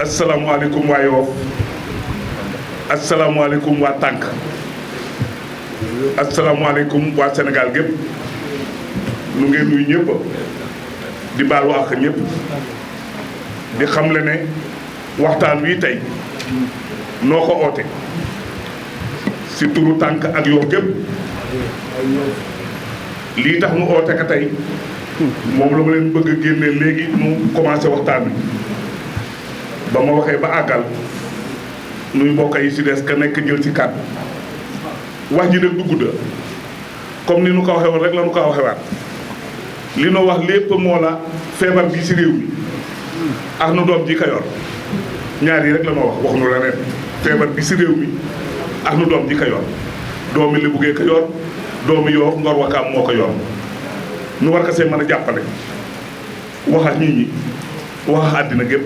asalaamaaleykum waa Yoff asalaamaaleykum waa Tànk asalaamaaleykum waa Sénégal gépp nu ngeen nuyu ñëpp di baal wax ñëpp di xamle ne waxtaan wi tey noo ko oote si turu Tànk ak Yoff gépp lii tax nu oote ka tey moom la ma leen bëgg a génne léegi nu commencé waxtaan bi ba ma waxee ba àggal nuy mbokk yi si des ka nekk jël ci kàddu wax ji nag du gudda comme ni nu ko waxee woon rek la nu ko waxee waat li nu wax lépp moo la feebar bi si réew mi ak nu doom ji ka yor ñaar yi rek la ma wax nu la ren feebar bi si réew mi ak nu doom ji ka yor doomi li buggee ka yor doomi Yoff Ngor Wakaam moo ko yor nu war ko see mën a jàppale wax ak nit ñi wax ak àddina gépp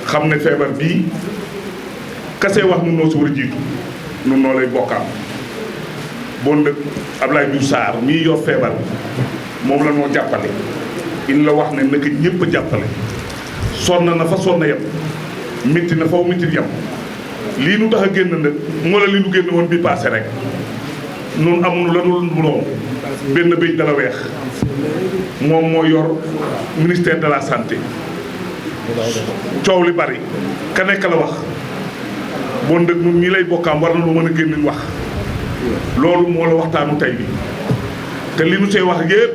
xam ne feebar bii kase wax nun noo si war a jiitu nun noo lay bokkaam bon nag Abdoulaye Diouf Sarr mii yor feebar bi moom la noo jàppale il la wax ne naka ñëpp a jàppale sonn na fa sonn yem métti na faw métti yem lii nu tax a génn nag moo la li nu génn woon bi passé rek nun amuñu la dul moom benn béy dala weex moom moo yor ministère de la santé coow li bari ka nekk la wax bon dëgg nun ñi lay bokkaam war na lu mën a génn wax loolu moo la waxtaanu tey bi te li nu see wax yëpp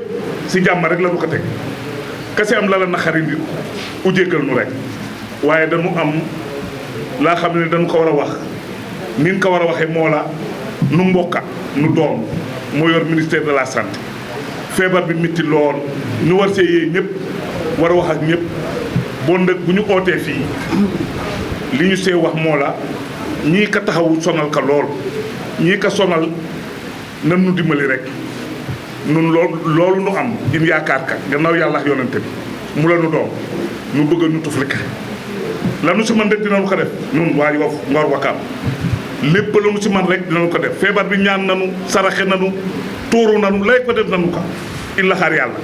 si jàmm rek la nu ko teg kese am la la naxari nit u jéggal nu rek waaye dañu am laa xam ne dañu ko war a wax nin ko war a waxee moo la nu mbokka nu doom moo yor ministère de la santé feebar bi métti lool ñu war see yee ñëpp war a wax ak ñëpp bon nag bu ñu ootee fii li ñu see wax moo la ñii ka taxawu sonal ka lool ñii ka sonal nan nu dimbali rek nun loolu nu am in yaakaar ka gannaaw yàlla ak yonente bi mu la nu doom nu bëgg a nu tuflika la nu si man rek dinañu ko def nun waa Yoff Ngor Wakaam lépp la nu si man rek dinañu ko def feebar bi ñaan nanu saraxe nanu tuuru nanu lay ko def nanu ko illa xaar yàlla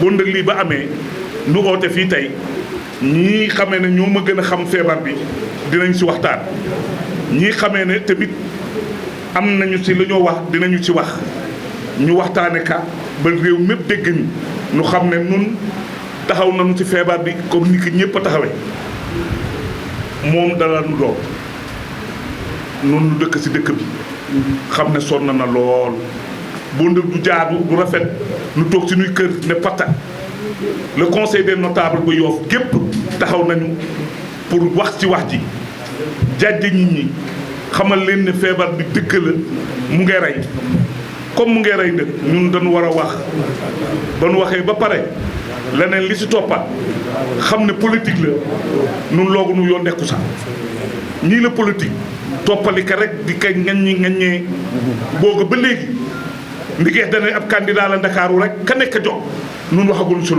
bon nag lii ba amee nu oote fii tey ñii xamee ne ñoo ma gën a xam feebar bi dinañ si waxtaan ñii xamee ne tamit am nañu si lu ñoo wax dinañu ci wax ñu waxtaane ka ba réew mépp dégg ni nu xam ne nun taxaw nañu ci feebar bi comme ni ki ñëpp a taxawee moom dala nu doom nun nu dëkk si dëkk bi xam ne sonn na lool boo ndëg du jaadu du rafet nu toog si nuy kër ne patta le conseil des notables ba Yoff gépp taxaw nañu pour wax ci wax ji jàjje nit ñi xamal leen ne feebar bi dëkk la mu ngi rey comme mu ngi rey nag ñun dañu war a wax ba nu waxee ba pare leneen li si toppat xam ne politique la nun loogu nu yoon nekku sax ñii la politique toppali ka rek di kay ngaññee booga ba léegi ndigeex dana ab candidat la Ndakaaru rek ka nekk jox nun waxaguñu si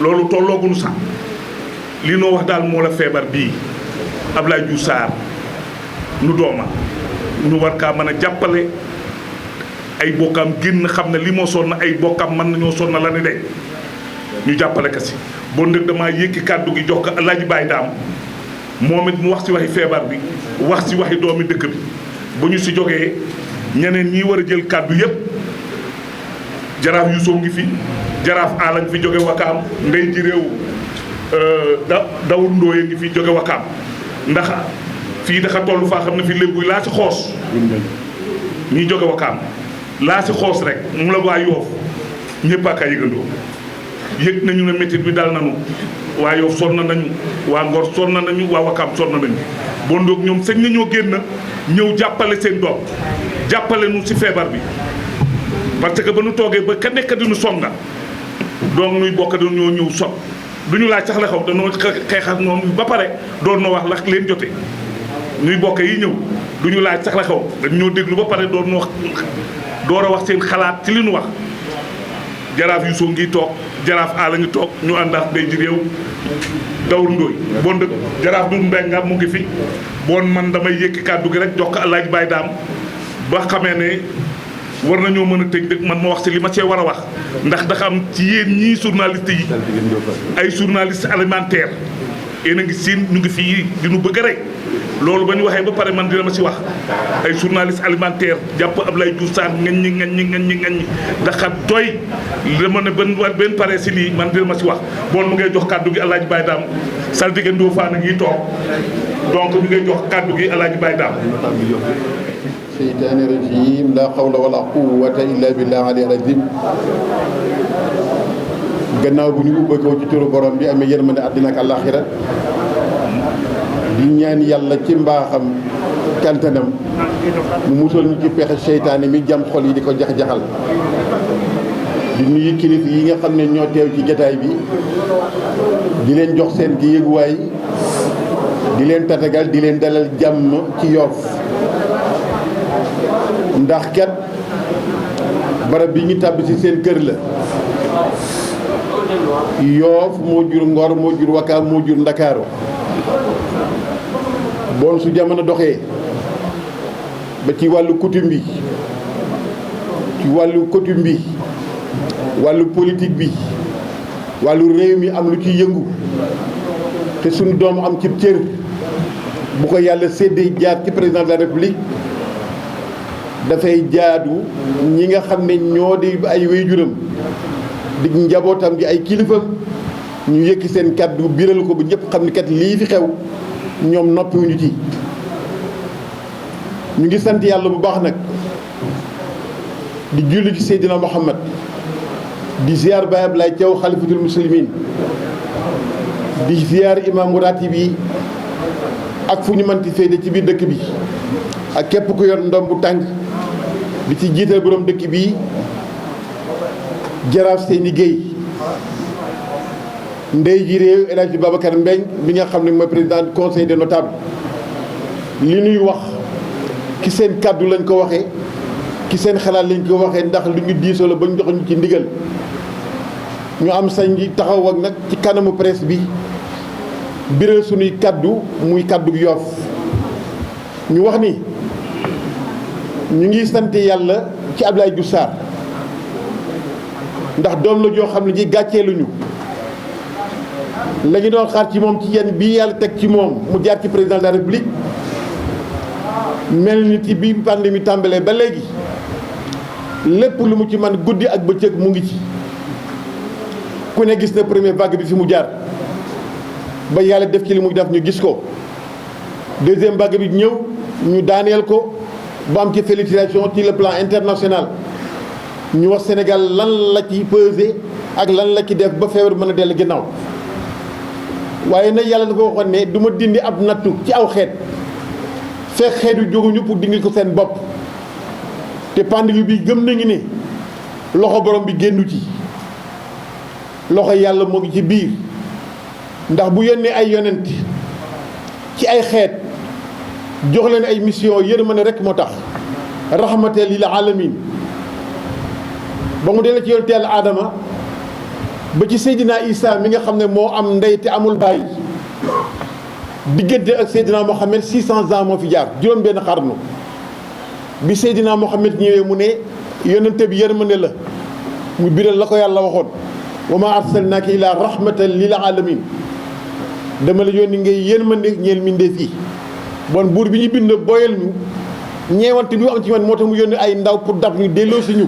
loolu tollooguñu sax li noo wax daal moo la feebar bii Abdoulaye Diouf Sarr nu dooma ñu war kaa mën a jàppale ay bokkam génn xam ne li moo sonn ay bokkam mën nañoo sonn la ni de ñu jàppale ka si bon nag damaa yëkki kàddu gi jox ko Alaaji Baay Daam moom it mu wax si waxi feebar bi wax si waxi doomi dëkk bi bu ñu si jógee ñeneen ñi war a jël kàddu yëpp jaraaf Yuusoo ngi fi jaraaf Aala ngi fi jóge Wakaam ndey ji réew Dawur Ndooye ngi fi jóge Wakaam ndax fii dafa toll faa xam ne fi léegi laa si xoos ñi jóge Wakaam laa si xoos rek mu la waa Yoff ñëpp a ka yëgandoo yëg nañu ne métit bi dal nañu waa Yoff sonn nañu waa Ngor sonn nañu waa Wakaam sonn nañu bon donc ñoom sañ nañoo génn ñëw jàppale seen doom jàppale nu si feebar bi parce que ba nu toogee ba ka nekk di nu songa donc nuy bokk dañoo ñëw sot du ñu laaj sax la xaw dañoo xeex ak noonu ba pare doon na wax la leen jote ñuy bokk yi ñëw du ñu laaj sax la xaw dañ ñoo déglu ba pare doon wax door a wax seen xalaat ci li nu wax jaraaf Yuusoo ngi toog jaraaf Aala ngi toog ñu àndax day ji réew Dawur Ndooy bon dëgg jaraaf du Mbenga mu ngi fi bon man damay yëkki kàddu gi rek jox ko Alaaji Baay Daam ba xamee ne war nañoo mën a tëj dëgg man ma wax ci li ma cee war a wax ndax dafa am ci yéen ñii journaliste yi ay journaliste alimentaire yéen a ngi siin ñu ngi fii di nu bëgg a rey loolu ba ñu waxee ba pare man dina ma si wax ay journaliste alimentaire jàpp Ablaye Diouf Sarr ngañ daxa doy dama ne benn pare si lii man dina ma si wax bon mu ngay jox kàddu gi Alaaji Baye Dame saltige Ndofane ngi toog donc mu ngay jox kàddu gi Alaaji Baye Dame seytaani rajim la hawla wala quwwata illa billah ali azim gannaaw bu ñu ubbakoo ci turu borom bi amee yërmande àddina ak àllaaxira di ñaan yàlla ci mbaaxam kantanam mu musal ñu ci pexe seytaane mi jam xol yi di ko jax-jaxal di nuyu kilifa yi nga xam ne ñoo teew ci jataay bi di leen jox seen gi yëguwaay di leen tatagal di leen dalal jàmm ci Yoff ndax kat barab bi ñu tàbbi ci seen kër la Yoff moo jur Ngor moo jur Wakaam moo jur Ndakaaru bon su jamono doxee ba ci wàllu coutume bi ci wàllu coutume bi wàllu politique bi wàllu réew mi am lu ci yëngu te suñu doom am ci cër bu ko yàlla séddee jaar ci président de la république dafay jaadu ñi nga xam ne ñoo di ay waajuram di njabootam di ay kilifa ñu yëkki seen kàddu biral ko bu ñëpp xam ni kat lii fi xew ñoom noppiwuñu ci ñu ngi sant yàlla bu baax nag di julli ci Seydina Muhammad di ziar Baye Ablaye Thiaw xalifatul muslimin di ziar imaamu ratib yi ak fu ñu mënti féete ci biir dëkk bi ak képp ku yor ndom bu tàng di ci jiital borom dëkk bi jaraaf Seyni Gueye ndey ji réew El Hadji Babacar Mbengue bi nga xam ne mooy président conseil des notables li ñuy wax ki seen kàddu lañ ko waxee ki seen xalaat lañ ko waxee ndax lu ñu diisoo la ba ñu jox ñu ci ndigal ñu am sañ gi taxaw ak nag ci kanamu presse bi biral suñuy kàddu muy kàddu Yoff ñu wax ni ñu ngi sant yàlla ci Ablaye Diouf Sarr ndax doom la joo xam ne ji gàcceeluñu la ñu doon xaar ci moom ci yenn bii yàlla teg ci moom mu jaar ci président de la république mel ni ci bi pandémie tàmbalee ba léegi lépp lu mu ci man guddi ak bëccëg mu ngi ci ku ne gis na première vague bi fi mu jaar ba yàlla def ci li muy def ñu gis ko deuxième vague bi ñëw ñu daaneel ko ba am ci félicitation ci le plan international ñu wax Sénégal lan la ci pesé ak lan la ci def ba feebar mën a dellu ginnaaw waaye nag yàlla dafa waxoon ne du ma dindi ab nattu ci aw xeet fekk xeet yu jóguñu pour dindi ko seen bopp te pandémie bi gëm nañu ne loxo borom bi génnu ci loxo yàlla moo ngi ci biir ndax bu yónnee ay yonent ci ay xeet jox leen ay mission yërmande rek moo tax rahmatal lil alamin ba mu delloo ci yonent Yàlla Aadama ba ci Seydina Isa mi nga xam ne moo am ndey te amul baay diggante ak Seydina Mohamed 600 ans moo fi jaar juróom benn xarnu bi Seydina Mohamed ñëwee mu ne yonente bi yërmande la mu biral la ko yàlla waxoon wa ma arsalnaaka illa rahmatan lil alamin dama la yónni ngay yërmande ñeel mbindéef yi bon buur bi ñu bind boyal ñu ñeewante bi mu am ci man moo tax mu yónni ay ndaw pour dab ñu delloo si ñu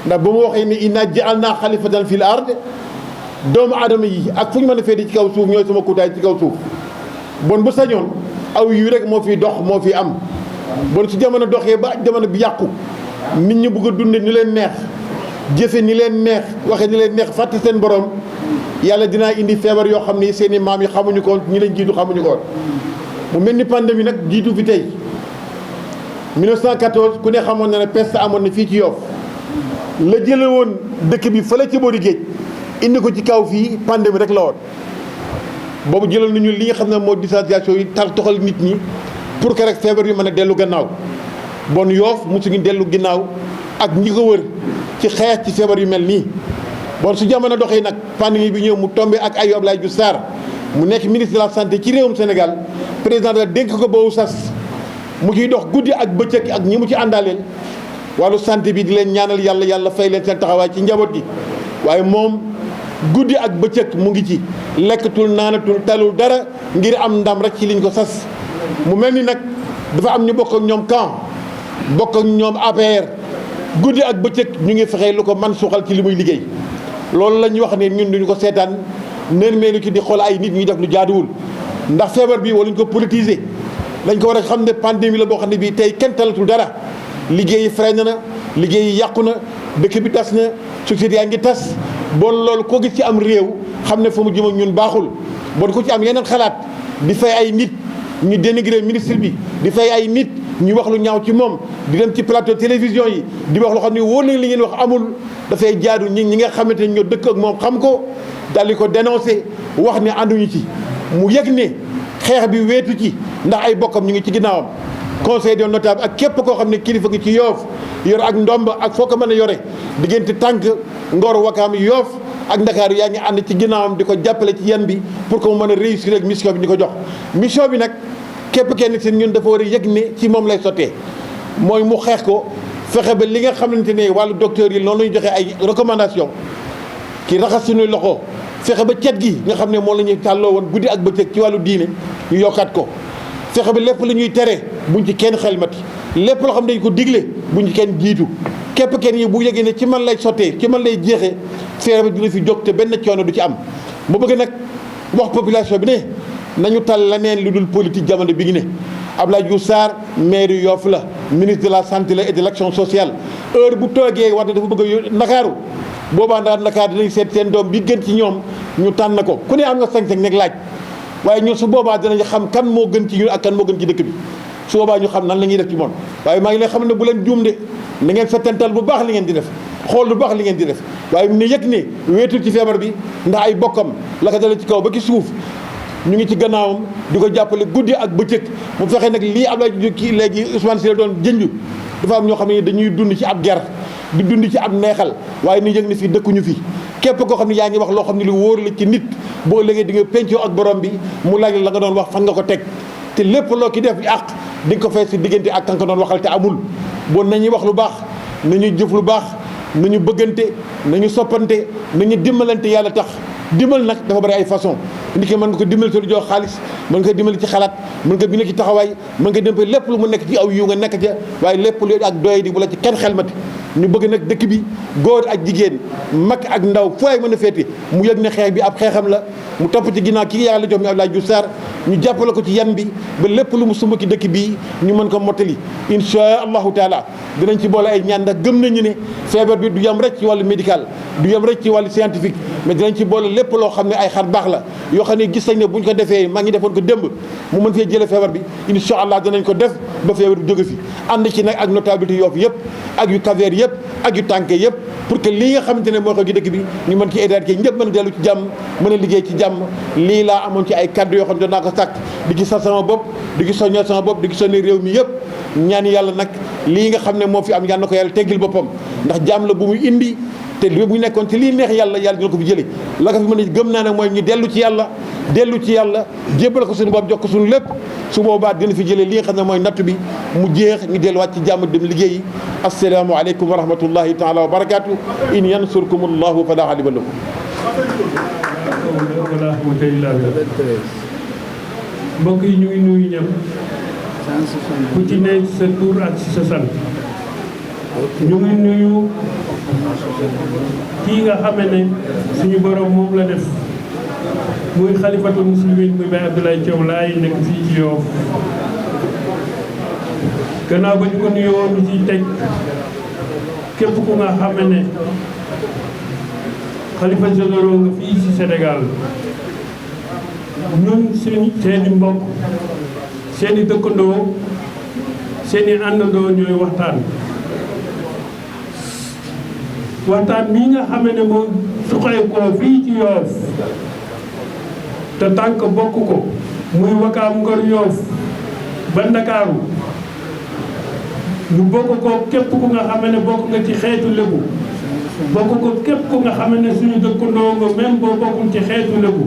ndax ba mu waxee ni inna ja'alnaa xalifatan fil ard doomu aadama yi ak fu ñu mën a féete ci kaw suuf ñooy sama kutaay ci kaw suuf bon bu sañoon aw yu rek moo fiy dox moo fi am bon su jamono doxee ba jamono bi yàqu nit ñi bëgg a dunde ni leen neex jëfe ni leen neex waxe ni leen neex fàtte seen borom yàlla dinaa indi feebar yoo xam ni seeni maam yi xamuñu ko ñi leen jiitu xamuñu ko mu mel ni pandémie nag jiitu fi tey 1914 ku ne xamoon na ne peste amoon na fii ci Yoff la jële woon dëkk bi fële ci boori géej indi ko ci kaw fii pandémie rek la woon boobu jëlal nañu li nga xam ne moo distanciation yi tar toxal nit ñi pour que rek feebar yu mën a dellu gannaaw bon Yoff mosuñu dellu ginnaaw ak ñi ko wër ci xeex ci feebar yu mel nii bon su jamono doxee nag pandémie bi ñëw mu tombé ak ay Abdoulaye Diouf Sarr mu nekk ministre de la santé ci réewum Sénégal président de la dénk ko boobu sas mu ciy dox guddi ak bëccëg ak ñi mu ci àndaaleel wàllu santé bi di leen ñaanal yàlla yàlla fay leen seen taxawaay ci njaboot gi waaye moom guddi ak bëccëg mu ngi ci lekkatul naanatul talul dara ngir am ndam rek ci liñ ko sas mu mel ni nag dafa am ñu bokk ak ñoom camp bokk ak ñoom APR guddi ak bëccëg ñu ngi fexe lu ko man suuxal ci li muy liggéey loolu la ñu wax ne ñun duñu ko seetaan neen meelu ci di xool ay nit ñuy def lu jaaduwul ndax feebar bi waruñu ko politiser dañ ko war a xam ne pandémie la boo xam ne bii tey kenn talatul dara liggéey yi freiné na liggéey yi yàqu na dëkk bi tas na société yaa ngi tas bon loolu koo gis ci am réew xam ne fa mu jëm ak ñun baaxul bon ko ci am yeneen xalaat di fay ay nit ñu dénigrer ministre bi di fay ay nit ñu wax lu ñaaw ci moom di dem ci plateau télévision yi di wax loo xam ne wóor na li ngeen wax amul dafay jaadu ñi nga xamante ne ñoo dëkk ak moom xam ko daal di ko dénoncé wax ne ànduñu ci mu yëg ne xeex bi weetu ci ndax ay bokkam ñu ngi ci ginnaawam conseil des notables ak képp koo xam ne kilifa gi ci Yoff yor ak ndomb ak foo ko mën a yore diggante tànk Ngor Wakaam Yoff ak Ndakaaru yaa ngi ànd ci ginnaawam di ko jàppale ci yan bi pour que mu mën a réussir ak mission bi ñu ko jox mission bi nag képp kenn seen ñun dafa war a yëg ne ci moom lay sottee mooy mu xeex ko fexe ba li nga xamante ne wàllu docteur yi loolu la ñu joxe ay recommandation ki raxas suñuy loxo fexe ba cet gi nga xam ne moom la ñuy tàlloo woon guddi ak bëccëg ci wàllu diine ñu yokkaat ko fexe ba lépp lu ñuy tere buñ ci kenn xelmati lépp loo xam ne dañ ko digle buñ ci kenn jiitu képp kenn yi bu yëgee ne ci man lay sottee ci man lay jeexee feebar bi dina fi jóg te benn coono du ci am ma bëgg nag wax population bi ne nañu tal leneen lu dul politique jamono bi ngi ne Abdoulaye Diouf Sarr maire Yoff la ministre de la santé la et de l'action sociale heure bu toogee wax dafa bëgg a Ndakaaru boobaa ndax Ndakaar dinañ seet seen doom bi gën ci ñoom ñu tànn ko ku ne am nga sañ-sañ nekk laaj waaye ñun su boobaa dinañ xam kan moo gën ci ñun ak kan moo gën ci dëkk bi su boobaa ñu xam nan la ñuy def ci moom waaye maa ngi leen xam ne bu leen juum de na ngeen settantal bu baax li ngeen di def xool lu baax li ngeen di def waaye mu ne yëg ne wéetul ci feebar bi ndax ay bokkam la ko dale ci kaw ba ci suuf ñu ngi ci gannaawam di ko jàppale guddi ak bëccëg mu fexe nag lii Abdoulaye kii léegi Ousmane Sy la doon jënju dafa am ñoo xam ne dañuy dund ci ab ger di dund ci ab neexal waaye ni yëg ne fii dëkkuñu fi képp koo xam ne yaa ngi wax loo xam ne lu wóor la ci nit boo léegi di nga pencoo ak borom bi mu laaj la nga doon wax fan nga ko teg te lépp loo ki def àq di nga ko fay si diggante ak kan ko doon waxal te amul bon nañuy wax lu baax nañuy jëf lu baax nañu bëggante nañu soppante nañu dimbalante yàlla tax dimbal nag dafa bari ay façon nit ki mën nga ko dimbali te du jox xaalis mën nga ko dimbali ci xalaat mën nga dimbali ci taxawaay mën nga dimbali lépp lu mu nekk ci aw yiw nga nekk ca waaye lépp lu ak doy di bu la ci kenn xelmati ñu bëgg nag dëkk bi góor ak jigéen mag ak ndaw fu ay mën a féete mu yëg ne xeex bi ab xeexam la mu topp ci ginnaaw ki yàlla jox mi Abdoulaye Diouf Sarr ñu jàppale ko ci yan bi ba lépp lu mu sumb ci dëkk bii ñu mën ko mottali insha allahu taala dinañ ci boole ay ñaan ndax gëm nañu ne feebar bi du yem rek ci wàllu médical du yem rek ci wàllu scientifique mais dinañ ci boole lépp loo xam ne ay xar baax la yoo xam ne gis nañ ne bu ñu ko defee maa ngi defoon ko démb mu mën fee jële feebar bi insha allah dinañ ko def ba feebar bi jóge fi ànd ci nag ak notabilité Yoff yëpp ak yu Cap-Vert yëpp ak yu tànke yëpp pour que lii nga xamante ne moo ko gi dëkk bi ñu mën ci éradiquer ñëpp mën a dellu ci jàmm mën a liggéey ci jàmm lii laa amoon ci ay kaddu yoo xam ne naa ko sàkk di ci sax sama bopp di ci soññal sama bopp di ci soññal réew mi yëpp ñaan yàlla nag lii nga xam ne moo fi am yàlla na ko yàlla teggil boppam ndax jàmm la bu muy indi te li bu nekkoon ci lii neex yàlla yàlla dina ko fi jële la ko fi mën a gëm naa ne mooy ñu dellu ci yàlla jébbal ko suñu bopp jox ko suñu lépp su boobaa dina fi jëlee li nga xam ne mooy natt bi mu jeex ñu delluwaat ci jàmm dem liggéeyi assalaamu aleykum wa rahmatullahi taala wa barakaatu in yansurkum allahu fala ghaliba lakum mbokk yi ñu ngi nuyu ñam ku ci ne sa tur ak sa sant ñu ngi nuyu kii nga xame ne suñu borom moom la def muy xalifatul muslimin muy Baye Abdoulaye Thiaw Laye nekk fii ci Yoff gannaaw ba ñu ko nuyoo ñu ciy teg képp ku nga xame ne xalifa généraux nga fii ci Sénégal ñun seeni mbokk seeni dëkkandoo seeni àndandoo ñooy waxtaan bii nga xam ne moom suqee ko fii ci Yoff te tànk bokk ko muy Wakaam Ngor Yoff ba Ndakaaru ñu bokk ko képp ku nga xam ne bokk nga ci xeetu lébu bokk ko képp ku nga xam ne suñu dëkkandoo nga même boo bokkul ci xeetu lébu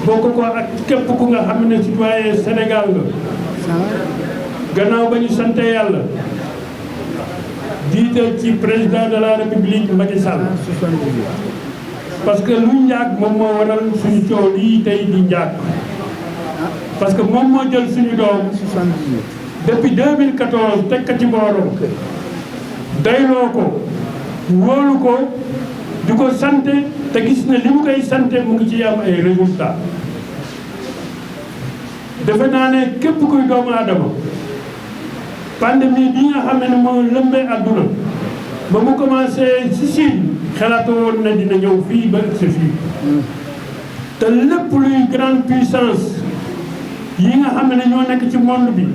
bokk ko ak képp ku nga xam ne citoyen Sénégal nga gannaaw ba ñu sante yàlla jiital ci président de la république Macky Sall parce que lu njaag moom moo waral suñu coow lii tey di njaag parce que moom moo jël suñu doom depuis 2014 teg ko ci boorom dayloo ko wóolu ko di ko sante te gis ne li mu koy sante mu ngi ci am ay résultats defe naa ne képp kuy doomu aadama pandémie bi nga xam ne moo lëmbee àdduna ba mu commencé ci Chine xalaatoo woon na dina ñëw fii ba egsi fii te lépp luy grande puissance yi nga xam ne ñoo nekk ci monde bi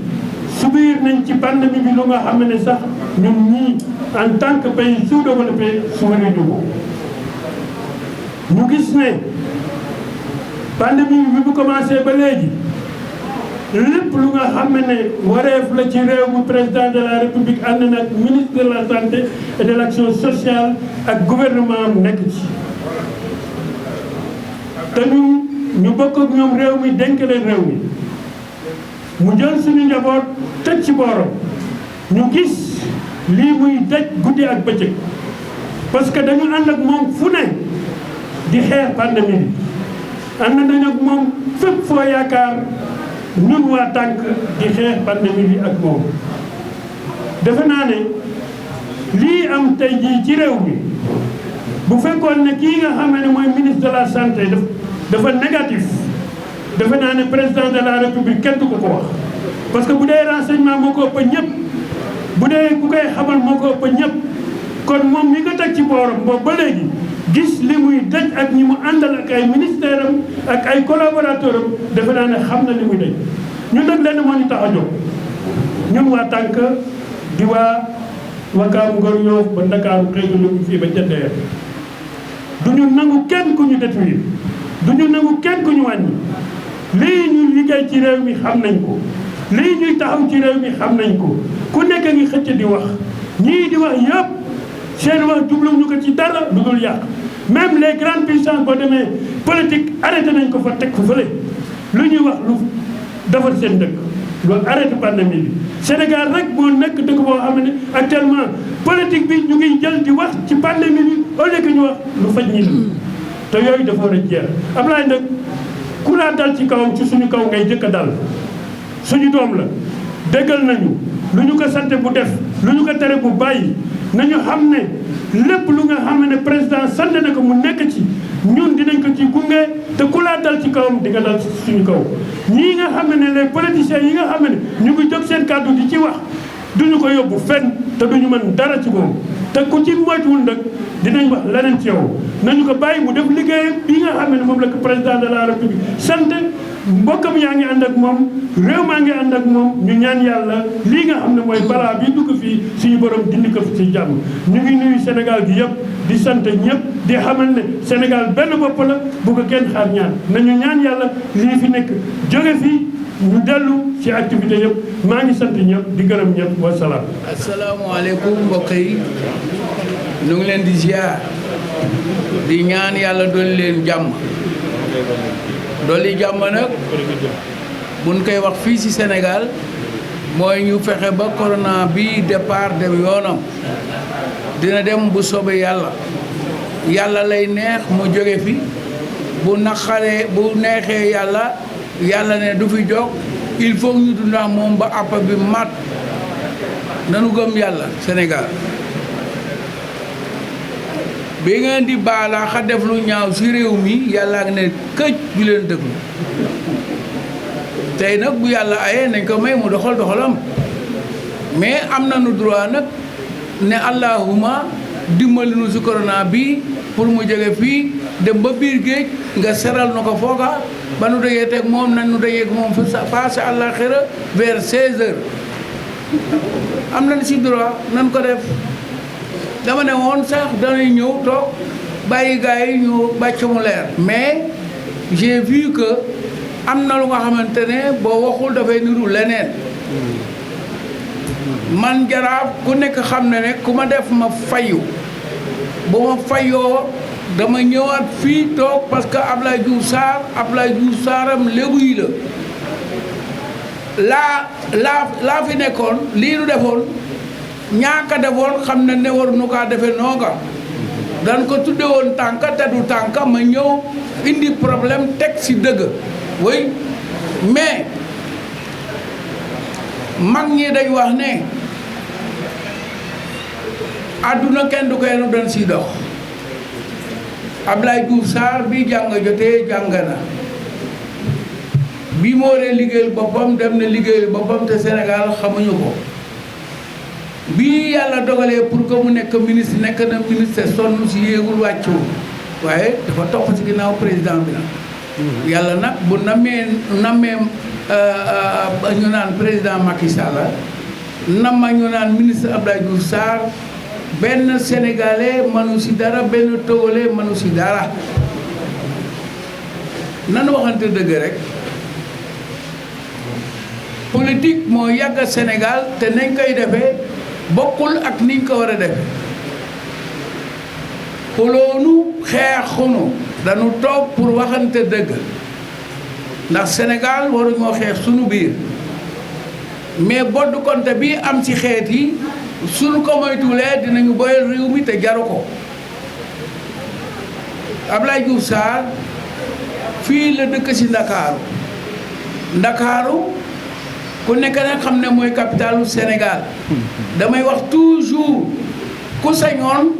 subir nañ ci pandémie bi lu nga xam ne sax ñun ñii en tant que pays sous-développé suwari jugo ñu gis ne pandémie bi bu commencé ba léegi lépp lu nga xam ne wareef la ci réew mu président de la république ànd na ak ministre de la santé et de l'action sociale ak gouvernement am nekk ci te ñu bokk ak ñoom réew mi dénk leen réew mi mu jël suñu njaboot teg ci booram ñu gis lii muy daj guddi ak bëccëg parce que dañu ànd ak moom fu ne di xeex pandémie bi ànd nañu ak moom fépp foo yaakaar ñun waa tànk di xeex pandémie bi ak moom defe naa ne lii am tey jii ci réew mi bu fekkoon ne kii nga xam ne mooy ministre de la santé dafa négatif defe naa ne président de la république kenn du ko wax parce que bu dee renseignement moo ko ëpp ñëpp bu dee ku koy xamal moo ko ëpp ñëpp kon moom mi ko teg ci booram boobu ba léegi gis li muy daj ak ñi mu àndal ak ay ministère am ak ay collaborateur am defe naa ne xam na li muy daj ñun nag lenn moo ñu tax a jóg ñun waa tànk di waa Wakaam Ngor Yoff ba Ndakaaru xëy na fii ba Jandeer du ñu nangu kenn ku ñu détruire du ñu nangu kenn ku ñu wàññi lii ñu liggéey ci réew mi xam nañ ko lii ñuy taxaw ci réew mi xam nañ ko ku nekk ngi xëcc di wax ñii di wax yëpp seen wax jubluwuñu ko ci dara lu dul yàq même les grandes puissances boo demee politique arrêté nañ ko fa teg ko fële lu ñuy wax lu defar seen dëkk loolu arrêté pandémie bi Sénégal rek moo nekk dëkk boo xam ne actuellement politique bi ñu ngi jël di wax ci pandémie bi au lieu que ñu wax lu faj ñi te yooyu dafa war a jeex Ablaye nag ku laa dal ci kawam ci suñu kaw ngay jëkk a dal suñu doom la déggal nañu lu ñu ko sante bu def lu ñu ko tere bu bàyyi nañu xam ne lépp lu nga xam ne président sant na ko mu nekk ci ñun dinañ ko ci gunge te ku laa dal ci kawam di nga dal suñu kaw ñii nga xam ne les politiciens yi nga xam ne ñu ngi jóg seen kàddu di ci wax duñu ko yóbbu fenn te duñu mën dara ci moom te ku ci moytuwul nag dinañ wax leneen ci yow nañu ko bàyyi mu def liggéeyam bi nga xam ne moom la ko président de la république sant mbokkam yaa ngi ànd ak moom réew maa ngi ànd ak moom ñu ñaan yàlla lii nga xam ne mooy balaa bi dugg fii suñu borom dindi ko fi ci jàmm ñu ngi nuyu Sénégal gi yëpp di sant ñëpp di xamal ne Sénégal benn bopp la bu ko kenn xaar ñaan nañu ñaan yàlla lii fi nekk jóge fii ñu dellu ci activité yëpp maa ngi sant ñëpp di gërëm ñëpp wa salaam. asalaamaaleykum mbokk yi ñu ngi leen di ziar di ñaan yàlla doon leen jàmm dolli jàmm nag buñ koy wax fii ci Sénégal mooy ñu fexe ba corona bi départ dem yoonam dina dem bu soobee yàlla lay neex mu jóge fi bu naqaree bu neexee yàlla ne du fi jóg il faut ñu dundaa moom ba àpp bi mat nanu gëm yàlla Sénégal bi ngeen di baala xa def lu ñaaw ci réew mi yàlla ak ne këj bi leen dëglu tey nag bu yàlla ayee nañ ko may mu doxalam mais am nañu droit nag ne allahuma dimbali nu ci corona bi pour mu jóge fii dem ba biir géej nga seral na ko fooga ba nu dajee teg moom nañ nu dajee moom fa passé àllaxira vers 16 heures am nañ ci droit nañ ko def dama ne woon sax dañuy ñëw toog bàyyi gars yi ñu bàcc mu leer mais j'ai vu que am na lu nga xamante ne boo waxul dafay niru leneen man Jaraaf ku nekk xam ne ne ku ma def ma fayu bu ma fayoo dama ñëwaat fii toog parce que Abdoulaye Diouf Sarram léegu yi la laa fi nekkoon lii nu defoon ñaaka defoon xam ne ne waru nu kaa defe nooga dan ko tudde woon tànka te du tànka ma ñëw indi problème teg ci dëgg oui mais mag ñi dañ wax ne àdduna kenn du ko yenu doon si dox Ablaye Diouf Sarr bi jàng jotee jàng na bi moo dee liggéeyal boppam dem na liggéeyal boppam te Sénégal xamuñu ko bi yàlla dogalee pour que mu nekk ministre nekk na ministre sonn si yéegul wàccu waaye dafa topp si ginnaaw président bi nag yàlla nag bu namee ñu naan président Macky Sall nama ñu naan ministre Abdoulaye Diouf Sarr benn sénégalais mënu si dara benn togolais mënu si dara nan waxante dëgg rek politique moo yàgg Sénégal te nañ koy defee bokkul ak niñ ko war a defee xuloonu xeexunu dañu toog pour waxante dëgg ndax Sénégal waruñoo xeex sunu biir mais bodd konte bi am ci xeet yi suñu ko moytuwulee dinañu boyal réew mi te jaru ko Abdoulaye Diouf Sarr fii la dëkk ci Ndakaaru ku nekk nag xam ne mooy capitalu Sénégal damay wax toujours ku sañoon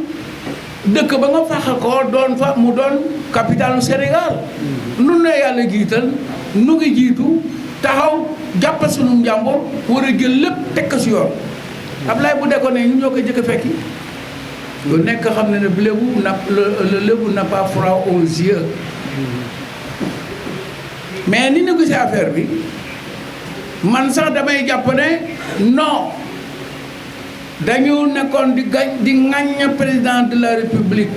dëkk ba nga faxa ko doon fa mu doon capitalu Sénégal nun ne yàlla jiital nu ngi jiitu taxaw jàpp sunu njàmbur war a jël lépp teg ko si yoon Ablaye bu dekkoon ne ñu ñoo ko jëkk fekki lu nekk xam ne ne lébu na le lébu n'a pas froid aux yeux mais ni négocier affaire bi man sax damay jàpp ne non dañu nekkoon di ŋàññ président de la république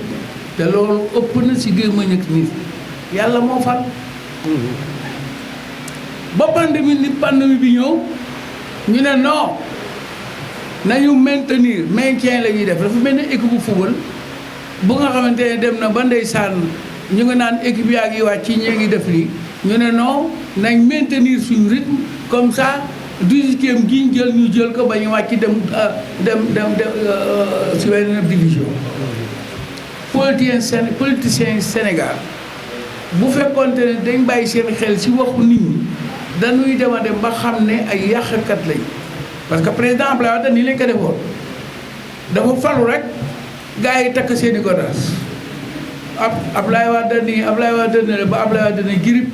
te loolu ëpp na si gémmañ ak nit yàlla moo fal ba pandémie bi ñëw ñu ne non nañu maintenir maintien la ñuy def dafa mel ni équipe bu football bu nga xamante ne dem na ba ndeysaan ñu ngi naan équipe yaa ngi wàcc ci ñee ngi def lii ñu ne non nañ maintenir suñu rythme comme ça 18e gi ñu jël ko ba ñu wàcc dem si beneen division politicien Sénégal bu fekkoonte ne dañ bàyyi seen xel si waxu nit ñi dañuy dem a dem ba xam ne ay yàqkat lañ parce que président Abdoulaye Wade nii lañ ko defoon dafa falu rek gars yi takk seen i godaas Abdoulaye Wade nii Abdoulaye Wade ne ba Abdoulaye Wade ne girib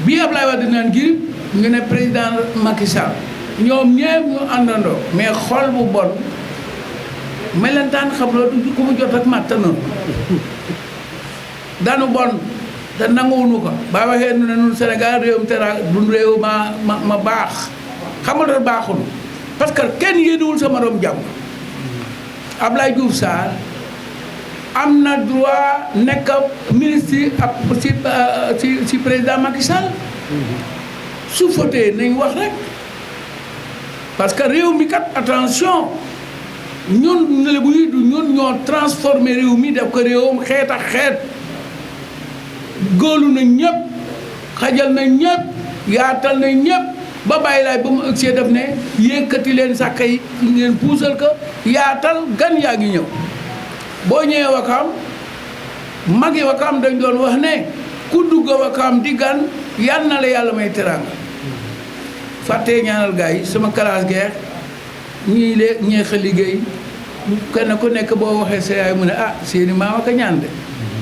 bii Abdoulaye Wade naan girib ñu ne président Macky Sall ñoom ñëpp ñu àndandoo mais xol bu bon melentaan xam loolu ku mu jot ak matt noonu daanu bon te nanguwuñu ko ba waxee nu ne nun Sénégal réewum tera du réew ma baax xamal na baaxul parce que kenn yéenewul sa morom jàmm Abdoulaye Diouf Sarr am na droit nekk ministre ab si président Macky Sall su fotee nañ wax rek parce que réew mi kat attention ñun ne bu du ñun ñoo transformé réew mi def ko réewam xeet ak xeet góolu na ñëpp xajal na ñëpp yaatal na ñëpp ba bàyyi laay ba mu ëgsee def ne yëkkati leen sàkka yi ngeen puusal ko yaatal gan yaa ngi ñëw boo ñëwee Wakaam magi Wakaam dañ doon wax ne ku dugg Wakaam di gan yal na la yàlla may teraanga fàttee ñaanal gars yi sama classe geex ñii le ñeex a liggéey kenn ku nekk boo waxee sa yaay mu ne ah seeni maama ko ñaan de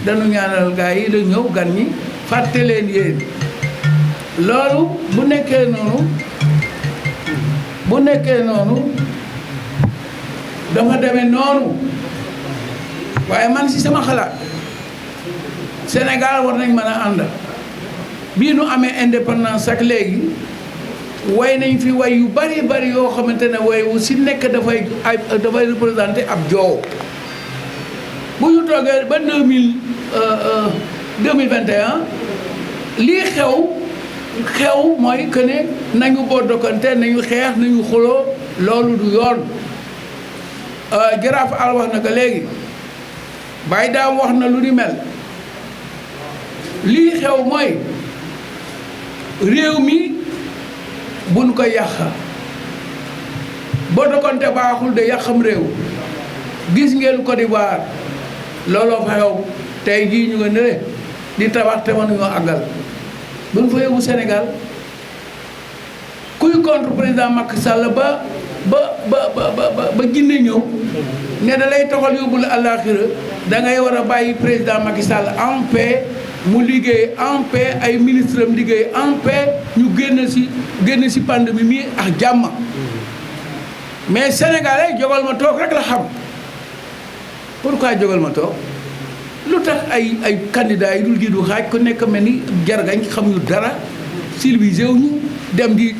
dañu ñaanal gars yi la ñëw gan ñi fàtte leen yéen loolu bu nekkee noonu dafa demee noonu waaye man si sama xalaat Sénégal war nañ mën a ànd bii nu amee indépendance ak léegi way nañ fi way yu bari yoo xamante ne way wu si nekk dafay représenté ab joow bu ñu toogee ba 2021 lii xew mooy que ne nañu boddokante nañu xeex nañu xuloo loolu du yoon jaraaf al wax na ko léegi Baye Daam wax na lu ni mel lii xew mooy réew mi buñ ko yàq boddokante baaxul de yàqam réew gis ngeen Côte d'Ivoire looloo fa xew tey jii ñu nga nële di tabax te mënuñoo àggal bu ñu fa yóbbu Sénégal kuy contre président Macky Sall ba jinne ñëw ne da lay toxal yóbbu la àllaaxira da ngay war a bàyyi président Macky Sall en paix mu liggéey en paix ay ministre am liggéey en paix ñu génn si pandémie mi ak jàmm mais sénégalais jógal ma toog rek la xam pourquoi jógal ma toog lu tax ay candidats yi dul ji du xaaj ku nekk mel ni jargañ xamuñu dara civilisé wu ñu dem di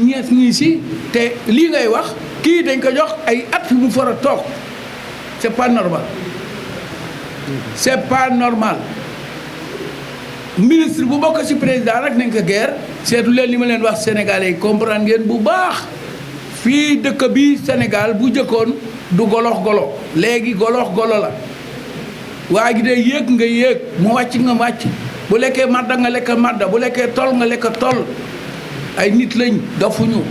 ñees ñii si te lii ngay wax kii dañ ko jox ay at fi mu for a toog c'est pas normal c'est pas normal ministre bu bokk ci président rek nañ ko guerre seetu leen li ma leen wax sénégalais yi comprendre ngeen bu baax fii dëkk bi Sénégal bu jëkkoon du golox golo léegi golox golo la waa gi de yéeg nga yéeg mu wàcc nga wàcc bu lekkee madda nga lekk madda bu lekkee tol nga lekk tol ay nit lañ dofuñu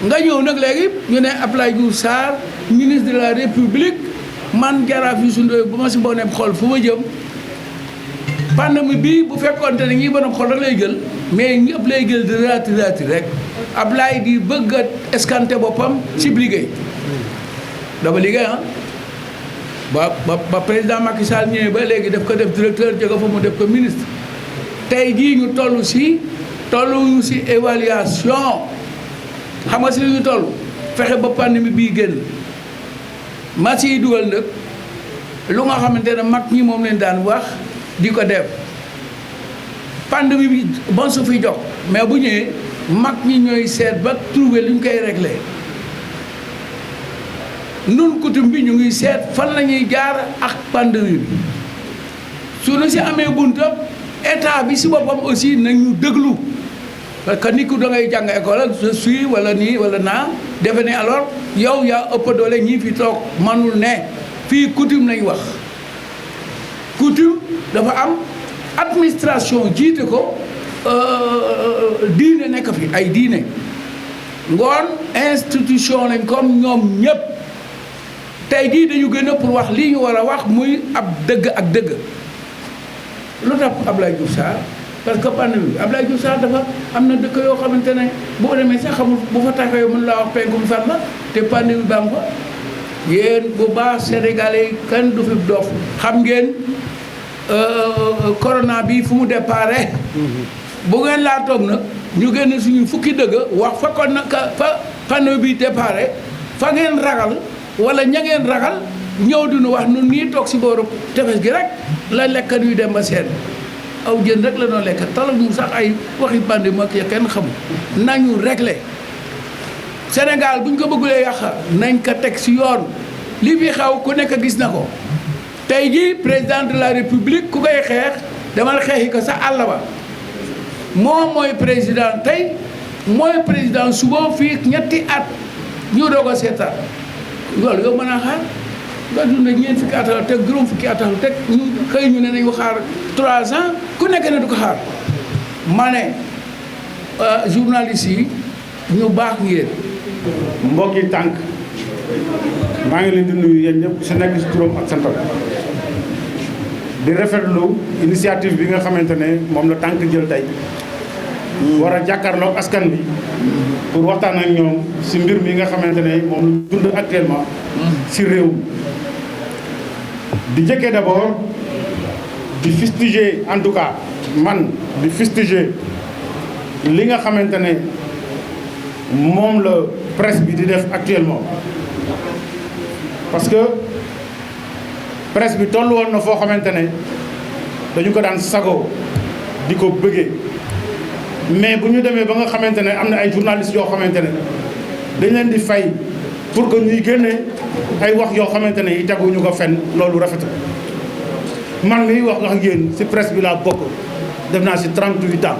nga ñëw nag léegi ñu ne Abdoulaye Diouf Sarr ministre de la République man jaraaf yu sundoy bu ma si bonee xool fu ma jëm pandémie bi bu fekkoonte ne ñi bonam xool rek lay jël mais ñëpp lay jël di raati rek Abdoulaye di bëgg a escanté boppam ci liggéey dama liggéey ba président Macky Sall ñëwee ba léegi daf ko def directeur jóge fa mu def ko ministre tey jii ñu tolluñu si évaluation xam nga si li ñu toll fexe ba pandémie bii génn ma siy dugal nag lu nga xamante ne mag ñi moom leen daan wax di ko def pandémie bi bon su fi jox mais bu ñëwee mag ñi ñooy seet ba trouver lu ñu koy régler nun coutume bi ñu ngi seet fan la ñuy jaar ak pandémie bi su nu si amee buntam état bi si boppam aussi nañu déglu parce que nit ku da ngay jàng école ak je suis wala nii wala naa defe ne alors yow yaa ëpp doole ñii fi toog manul ne fii coutume nañ wax coutume dafa am administration jiite ko diine nekk fi ay diine ngoon institution lañ comme ñoom ñëpp tey jii dañu gën a pour wax lii ñu war a wax muy ab dëgg ak dëgg lu tax Abdoulaye Diouf Sarr parce que pandémie bi Abdoulaye Diouf Sarr dafa am na dëkk yoo xamante ne boo demee sax xamul bu fa taxawee mën laa wax penkum fan la te pandémie ba am fa yéen bu baax sénégalais yi kenn du fi dof xam ngeen corona bi fu mu déparé bu ngeen laa toog nag ñu génn suñu fukki dëgg wax fa kon nag fa pandémie bi déparé fa ngeen ragal wala ña ngeen ragal ñëw duñu wax nun nii toog si booru tefes gi rek la lekk yu dem ba seen aw jën rek la noo lekk talal ñu sax ay waxi bandi ma ya kenn xamul nañu réglé Sénégal buñ ko bëggulee yàq nañ ko teg si yoon li fi xew ku nekk gis na ko tey ji président de la république ku koy xeex demal xeexi ko sa àll ba moom mooy président tey mooy président suba fii ñetti at ñu doog a seetaan loolu yow mën a xaar nga dund ñeent fukki atal teg juróom fukki atal teg ñu xëy ñu ne nañu xaar 3 ans ku nekk ne du ko xaar ma ne journaliste yi ñu baax ngeen mbokki tànk maa ngi leen di nuyu yéen ñëpp su nekk si turam ak santam di rafetlu initiative bi nga xamante ne moom la tànk jël tey war a jàkkaarloog askan bi pour waxtaan ak ñoom si mbir mi nga xamante ne moom la dund actuellement si réew di jëkkee d'abord di fustiger en tout cas man di fustiger li nga xamante ne moom la presse bi di def actuellement parce que presse bi toll woon na foo xamante ne dañu ko daan sagoo di ko bëggee mais bu ñu demee ba nga xamante ne am na ay journalistes yoo xamante ne dañ leen di fay pour que ñuy génne ay wax yoo xamante ne yi teguñu ko fenn loolu rafetul man miy wax ak yéen ci presse bi laa bokk def naa ci 38 ans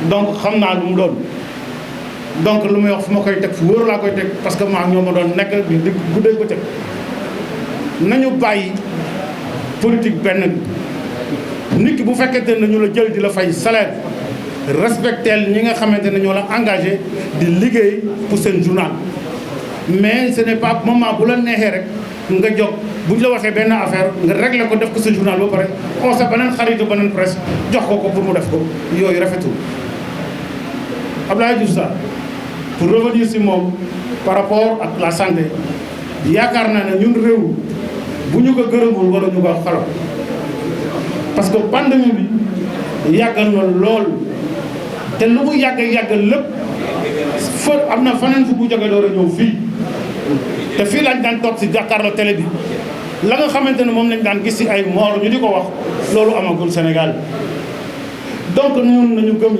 donc xam naa lu mu doon donc lu may wax fu ma koy teg fu wóor laa koy teg parce que maa ñoo ma doon nekk di guddeeg bëccëg nañu bàyyi politique benn nit ki bu fekkente ne ñu la jël di la fay salaire respecteel ñi nga xamante ne ñoo la engagé di liggéey pour seen journal mais ce n'est pas moment bu la neexee rek nga jóg bu ñu la waxee benn affaire nga réglé ko def ko sa journal ba pare on sa beneen xaritu beneen presse jox ko pour mu def ko yooyu rafetul. Abdoulaye Diouf Sarr pour revenir si moom par rapport ak la santé yaakaar naa ne ñun réew bu ñu ko gërëmul wala ñu ko xalaat parce que pandémie bi yàggal na lool te lu mu yàggal lépp fa am na faneen fu bu jógee door a ñëw fii te fii lañ daan toog si jàkkaarloo télé bi la nga xamante ne moom lañ daan gis si ay moor ñu di ko wax loolu amagul Sénégal donc ñun nañu gëm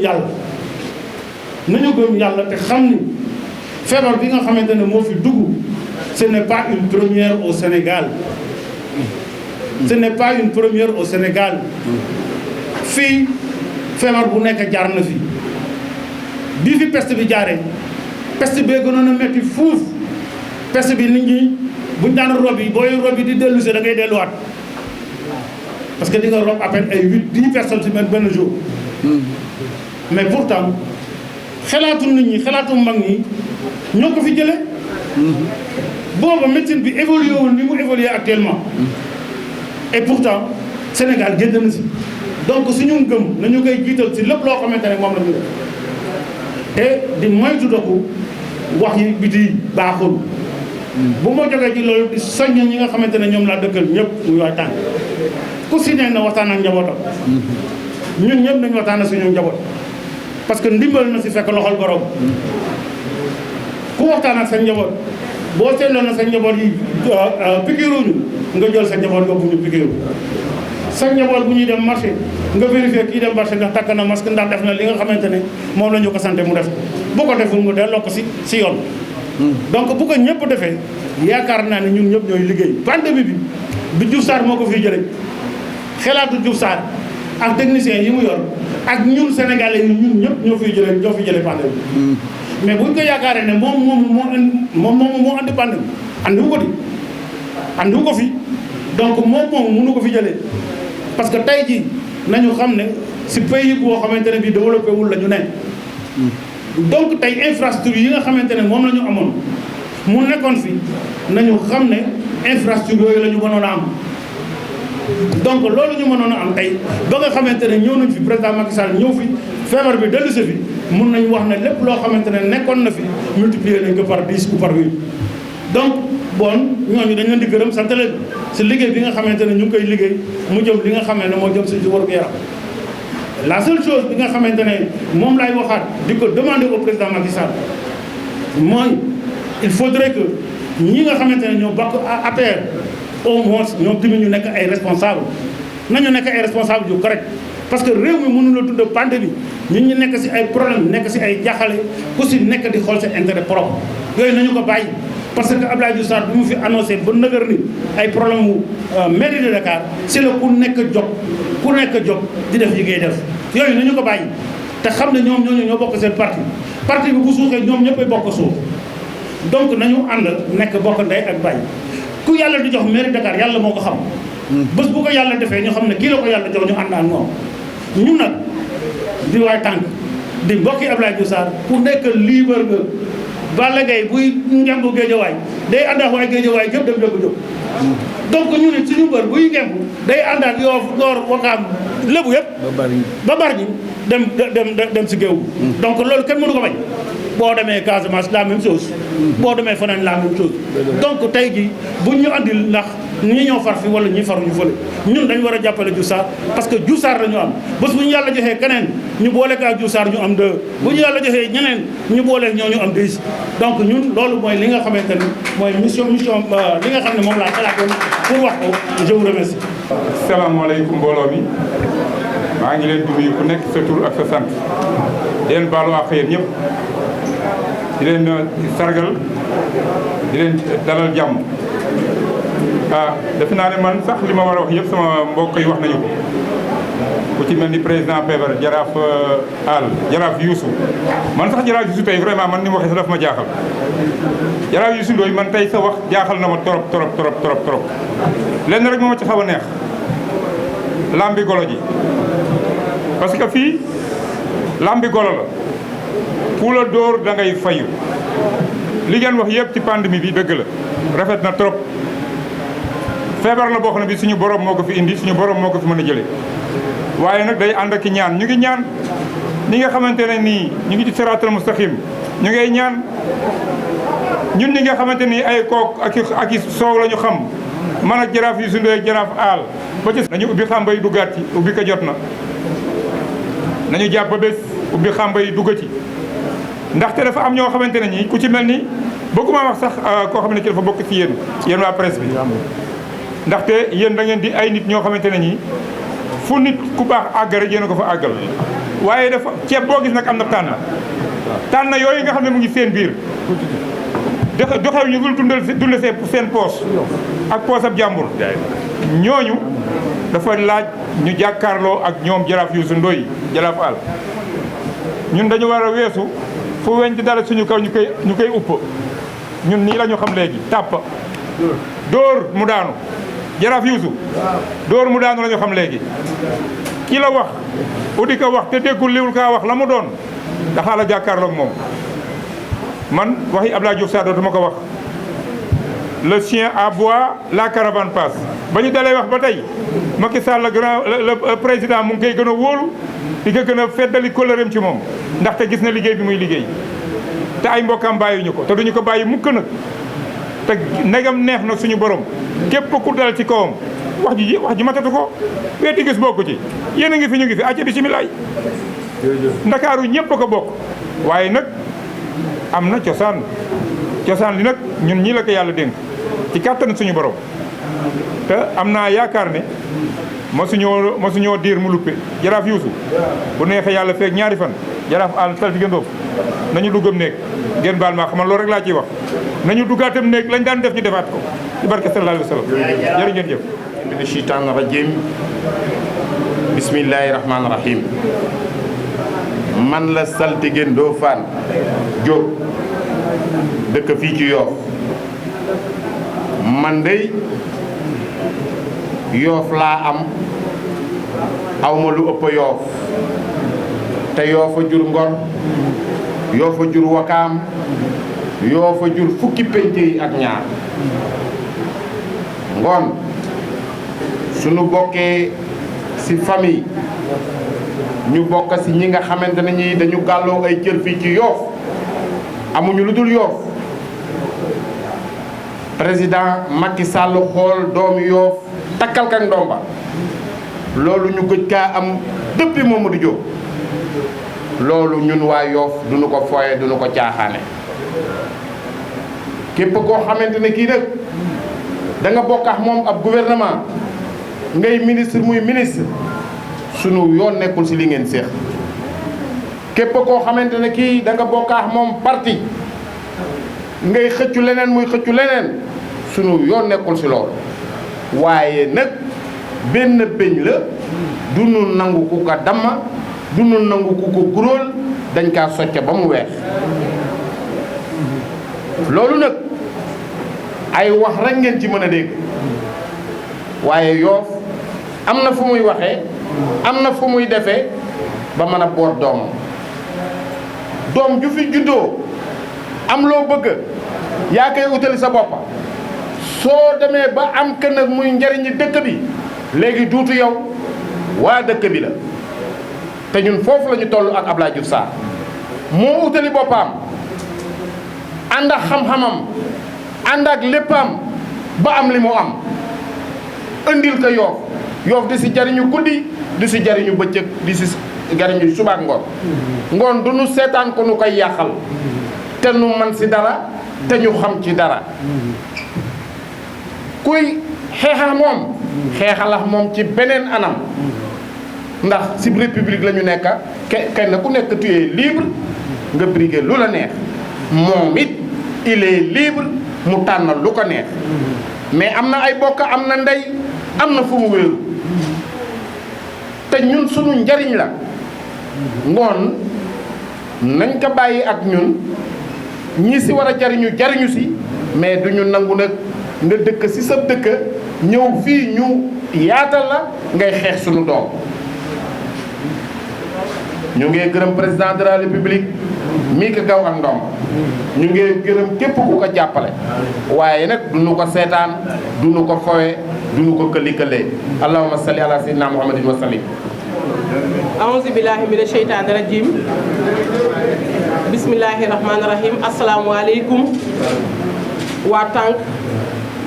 yàlla te xam ni feebar bi nga xamante ne moo fi dugg ce n'est pas une première au Sénégal ce n'est pas une première au Sénégal fii feebar bu nekk jaar na fi bii fi peste bi jaaree peste bee gënoon a metti fuuf peste bi nit ñi buñ daan rob yi booy rob yi di dellu si da ngay delluwaat parce que di nga rob à peine ay 8-10 personnes ci benn jour mais pourtant xalaatu nit ñi xalaatu mag ñi ñoo ko fi jële booba médecine bi évolué wul ni mu évolué actuellement et pourtant Sénégal génn na si donc suñu ngëm nañu koy jiital si lépp loo xamante ne moom la ñu def te di moytu doku wax yi biti baaxul bu ma jógee ci loolu di soññ ñi nga xamante ne ñoom laa dëkkal ñëpp muy waay tànk ku si ne na waxtaan ak njabootam ñun ñëpp nañu waxtaan ak suñu njaboot parce que ndimbal na si fekk loxol borom ku waxtaan ak sa njaboot boo seetloo na sa njaboot yi pikiruñu nga jël sa njaboot yóbbu ñu pikiru sa njaboot bu ñuy dem marché nga vérifier kii dem marché ndax takk na masque ndax def na li nga xamante ne moom la ñu ko santé mu def bu ko deful mu delloo ko si yoon donc bu ko ñëpp defee yaakaar naa ne ñun ñëpp ñooy liggéey pandémie bi Diouf Sarr moo ko fiy jëlee xelaatu Diouf Sarr ak techniciens yi mu yor ak ñun sénégalais yi ñun ñëpp ñoo fiy jëlee pandémie mais buñ ko yaakaaree ne moo andi pandémie andiwu ko fi donc moom mënu ko fi jëlee parce que tey jii nañu xam ne si pays boo xamante ne bii développé wul la ñu ne donc tey infrastructure yi nga xamante ne moom la ñu amoon mu nekkoon fi nañu xam ne infrastructure yooyu la ñu mënoon a am donc loolu ñu mënoon a am tey ba nga xamante ne ñëw nañ fi président Macky Sall ñëw fi feebar bi dellu si fi mun nañ wax ne lépp loo xamante ne nekkoon na fi multiplier nañ ko par 10 ou par 8 donc bon ñooñu dañ leen di gërëm sant leen si liggéey bi nga xamante ne ñu ngi koy liggéey mu jëm li nga xam ne moo jëm si wàllu yaram la seule chose bi nga xamante ne moom laay waxaat di ko demander au président Macky Sall mooy il faudrait que ñi nga xamante ne ñoo bokk APR au moins ñoom tamit ñu nekk ay responsable nañu nekk ay responsable yu correct parce que réew mi mënu la tudd pandémie ñun ñu nekk si ay problème nekk si ay jaxale ku si nekk di xool sa intérêt propre yooyu nañu ko bàyyi parce que Abdoulaye Diouf Sarr bi mu fi annoncé ba nëgër ni ay problème mu mairie de Dakar c'est la ku nekk jóg di def yi ngay def yooyu nañu ko bàyyi te xam ne ñoom ñoo bokk seen parti bi bu suuxee ñoom ñëppay bokk suuf donc nañu ànd nekk bokk ndey ak bàyyi ku yàlla di jox mairie Dakar yàlla moo ko xam bés bu ko yàlla defee ñu xam ne kii la ko yàlla jox ñu ànd ak moom ñun nag di waay tànk di mbokki Abdoulaye Diouf Sarr ku nekk libre nga Balla Gaye buy ngemb Géejawaay day ànd ak waay Géejawaay yëpp dem jóg donc ñu ne suñu mbër buy ngemb day ànd ak Yoff Ngor Wakaam lébu yëpp ba bari ñi dem si géew donc loolu kenn mënu ko bañ boo demee Casamance la même chose boo demee feneen la même chose donc tey jii buñ ñu andil ndax ñi ñoo far fi wala ñi faruñu fële ñun dañ war a jàppale Diouf Sarr parce que Diouf Sarr la ñu am bés bu ñu yàlla joxee keneen ñu boole kaa Diouf Sarr ñu am 2 bu ñu yàlla joxee ñeneen ñu boole ñoo ñu am 10 donc ñun loolu mooy li nga xamante ni mooy mission li nga xam ne moom laa xalaatoon pour wax ko je vous remercie. salaamaaleykum mbooloo mi maa ngi leen di nuyu ku nekk sa tur ak sa sant di leen baalu àq yéen ñëpp di leen sargal di leen dalal jàmm. defe naa ne man sax li ma war a wax yëpp sama mbokk yi wax nañu ko ku ci mel ni président Pébar jaraaf Al jaraaf Youssou man sax jaraaf Youssou tey vraiment man ni ma waxee sax daf ma jaaxal jaraaf Youssou Ndoye man tey sa wax jaaxal na ma trop lenn rek moo ma ci xaw a neex lambi golo ji parce que fii lambi golo la ku la dóor da ngay fayu li ngeen wax yëpp ci pandémie bi dëgg la rafet na trop feebar la boo xam ne bi suñu borom moo ko fi indi suñu borom moo ko fi mën a jëlee waaye nag day ànd ak ñaan ñu ngi ñaan ni nga xamante ne nii ñu ngi ci siraatal mustaqim ñu ngay ñaan ñun ñi nga xamante ni ay kook ak i soow la ñu xam man ak jaraaf yu sundee jaraaf aal ba ci nañu ubbi xamba yi duggaat ci ubbi ko jot na nañu jàpp ba bés ubbi xamba yi dugga ci ndaxte dafa am ñoo xamante ne ñi ku ci mel ni bëgguma wax sax koo xam ne ci dafa bokk ci yéen waa presse bi ndaxte yéen da ngeen di ay nit ñoo xamante ne ñi fu nit ku baax àgg rek yéen a ko fa àggal waaye dafa ceeb boo gis nag am na tànn yooyu nga xam ne mu ngi seen biir doxew ñu dul dundal seen poos ak poos ab jàmbur ñooñu dafa laaj ñu jàkkaarloo ak ñoom jaraaf Youssou Ndoye jaraaf Al ñun dañu war a weesu fu weñ di dara suñu kaw ñu koy upp ñun nii la ñu xam léegi tàpp dóor mu daanu jaraaf Youssou dóor mu daanu la ñu xam léegi ki la wax udi ko wax te déggul liwul kaa wax la mu doon daxaa la jàkkaarloo ak moom man waxi Abdoulaye Diouf Sarr dootuma ko wax le chien aboie la caravane passe ba ñu dalee wax ba tey Macky Sall le président mu ngi koy gën a wóolu di ko gën a feddali kóllëreem ci moom ndaxte gis na liggéey bi muy liggéey te ay mbokkam bàyyiñu ko te duñu ko bàyyi mukk nag te negam neex na suñu borom képp ku dal ci kawam wax ji matatu ko weeti gis bokku ci yéen a ngi fi ñu ngi fi acca bisimilaay ndakaaru ñëpp a ko bokk waaye nag am na cosaan li nag ñun ñii la ko yàlla dénk ci kàttan suñu borom te am naa yaakaar ne mosuñoo diir mu luppe jaraaf Youssou bu neexee yàlla feeg ñaari fan jaraaf Al saltige Ndoof nañu duggam néeg ngeen baal maa xamal loolu rek laa ciy wax nañu duggaatam néeg lañ daan def ñu defaat ko ci barke sallallahu alayhi wa sallam jërë ngeen jëf mina shaytaani rajim bismillahi rahmaani rahim man la saltige Ndofane Diop dëkk fii ci Yoff man dey Yoff laa am awma lu ëpp Yoff te Yoff a jur Ngor Yoff a jur Wakaam Yoff a jur fukki penc yi ak ñaar ngoon suñu bokkee ci famille ñu bokk ci ñi nga xamante ne ñi dañu gàlloo ay cër fii ci Yoff amuñu lu dul Yoff président Macky Sall xool doomu Yoff takkal ka ndomba loolu ñu gëj kaa am depuis Mamadou Diop loolu ñun waa Yoff duñu ko fooye duñu ko caaxaane képp koo xamante ne kii nag da nga bokk ak moom ab gouvernement ngay ministre muy ministre sunu yoon nekkul ci li ngeen séex képp koo xamante ne kii da nga bokk ak moom parti ngay xëccu leneen muy xëccu leneen sunu yoon nekkul ci loolu waaye nag benn beñ la du nu nangu ku ko damma du nu nangu ku ko guróol dañ kaa socce ba mu weex loolu nag ay wax rek ngeen ci mën a dégg waaye Yoff am na fu muy waxee am na fu muy defee ba mën a boot doomam doom ju fi juddoo am loo bëgg yaa koy utali sa boppa soo demee ba am kën nag muy njariñi dëkk bi léegi duutu yow waa dëkk bi la te ñun foofu la ñu toll ak Abdoulaye Diouf Sarr moo utali boppam ànd ak xam-xamam ànd ak léppam ba am li mu am andil ko Yoff Yoff di si jariñu guddi di si jariñu bëccëg di si jariñu subaak ngoon ngoon du nu seetaan ko nu koy yàqal te nu man si dara te ñu xam ci dara kuy xeexal moom xeexalax moom ci beneen anam ndax si république la ñu nekk kenn ku nekk tu es libre nga briguer lu la neex moom it il est libre mu tànn lu ko neex mais am na ay bokk am na ndey am na fu mu wéeru te ñun sunu njariñ la ngoon nañ ko bàyyi ak ñun ñi si war a jariñu jariñu si mais duñu nangu nag nga dëkk si sa dëkk ñëw fii ñu yaatal la ngay xeex sunu doom ñu ngi gërëm président de la république mii ko gaw ak ndoom ñu ngi gërëm képp ku ko jàppale waaye nag du nu ko seetaan du nu ko fowe du nu ko këli-këlee allahumma salli ala sayyidina muhammadin wa sallim. aouzu billahi mina sheytaani rajim bismillahi rahmaani rahim asalaamualeykum waa tànk